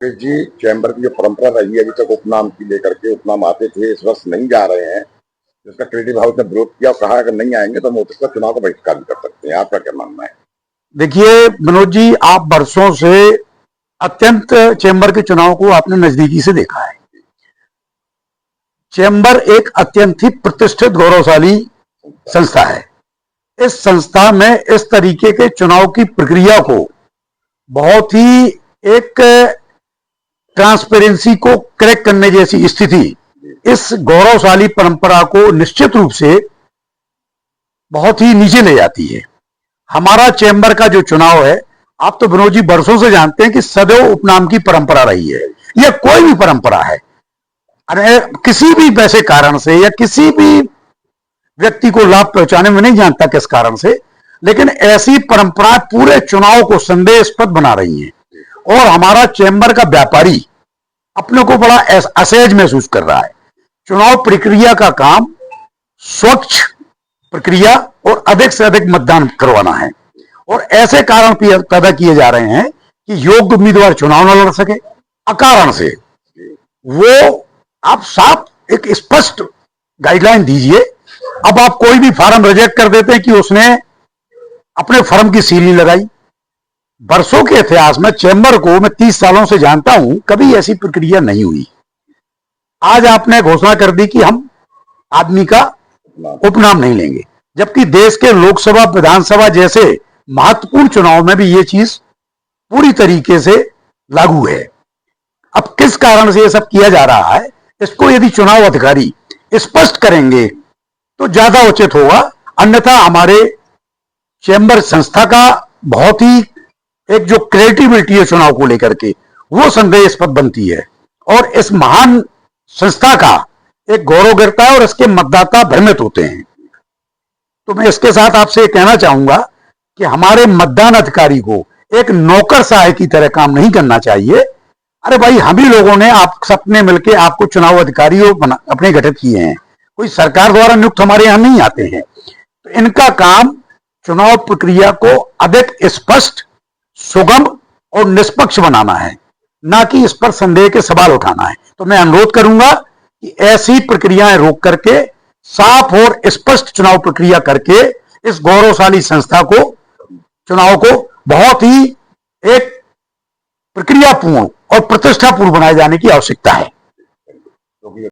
जी, chamber की जो परंपरा रही है अभी तक उपनाम की लेकर के, उपनाम आते थे, इस वर्ष नहीं जा रहे हैं, जिसका क्रिएटिव हाउस ने विरोध किया और कहा अगर नहीं आएंगे तो हम हो सकता है चुनाव का बहिष्कार भी कर सकते हैं। आपका क्या मानना है? देखिए मनोज जी, आप वर्षों से अत्यंत चैम्बर के चुनाव को आपने नजदीकी से देखा है। चैम्बर एक अत्यंत ही प्रतिष्ठित गौरवशाली संस्था है। इस संस्था में इस तरीके के चुनाव की प्रक्रिया को बहुत ही एक ट्रांसपेरेंसी को क्रैक करने जैसी स्थिति इस गौरवशाली परंपरा को निश्चित रूप से बहुत ही नीचे ले जाती है। हमारा चैम्बर का जो चुनाव है, आप तो विनोद जी वर्षों से जानते हैं कि सदैव उपनाम की परंपरा रही है। यह कोई भी परंपरा है, अरे किसी भी वैसे कारण से या किसी भी व्यक्ति को लाभ पहुंचाने में नहीं जानता किस कारण से, लेकिन ऐसी परंपराएं पूरे चुनाव को संदेहास्पद बना रही हैं। और हमारा चैम्बर का व्यापारी अपने को बड़ा असहज महसूस कर रहा है। चुनाव प्रक्रिया का काम स्वच्छ प्रक्रिया और अधिक से अधिक मतदान करवाना है, और ऐसे कारण पैदा किए जा रहे हैं कि योग्य उम्मीदवार चुनाव न लड़ सके अकारण से। वो आप साफ एक स्पष्ट गाइडलाइन दीजिए। अब आप कोई भी फार्म रिजेक्ट कर देते हैं कि उसने अपने फर्म की सील नहीं लगाई। वर्षों के इतिहास में चैम्बर को मैं 30 सालों से जानता हूं, कभी ऐसी प्रक्रिया नहीं हुई। आज आपने घोषणा कर दी कि हम आदमी का उपनाम नहीं लेंगे, जबकि देश के लोकसभा विधानसभा जैसे महत्वपूर्ण चुनाव में भी ये चीज पूरी तरीके से लागू है। अब किस कारण से ये सब किया जा रहा है, इसको यदि चुनाव अधिकारी स्पष्ट करेंगे तो ज्यादा उचित होगा। अन्यथा हमारे चैम्बर संस्था का बहुत ही एक जो क्रिएटिविटी है चुनाव को लेकर के, वो संदेहास्पद बनती है और इस महान संस्था का एक गौरव गिरता है और इसके मतदाता भ्रमित होते हैं। तो मैं इसके साथ आपसे कहना चाहूंगा कि हमारे मतदान अधिकारी को एक नौकर सहाय की तरह काम नहीं करना चाहिए। अरे भाई, हम ही लोगों ने आप सबने मिलकर आपको चुनाव अधिकारी अपने गठित किए हैं, कोई सरकार द्वारा नियुक्त हमारे यहां नहीं आते हैं। तो इनका काम चुनाव प्रक्रिया को अधिक स्पष्ट, सुगम और निष्पक्ष बनाना है, ना कि इस पर संदेह के सवाल उठाना है। तो मैं अनुरोध करूंगा कि ऐसी प्रक्रियाएं रोक करके साफ और स्पष्ट चुनाव प्रक्रिया करके इस गौरवशाली संस्था को, चुनाव को बहुत ही एक प्रक्रियापूर्ण और प्रतिष्ठापूर्ण बनाए जाने की आवश्यकता है।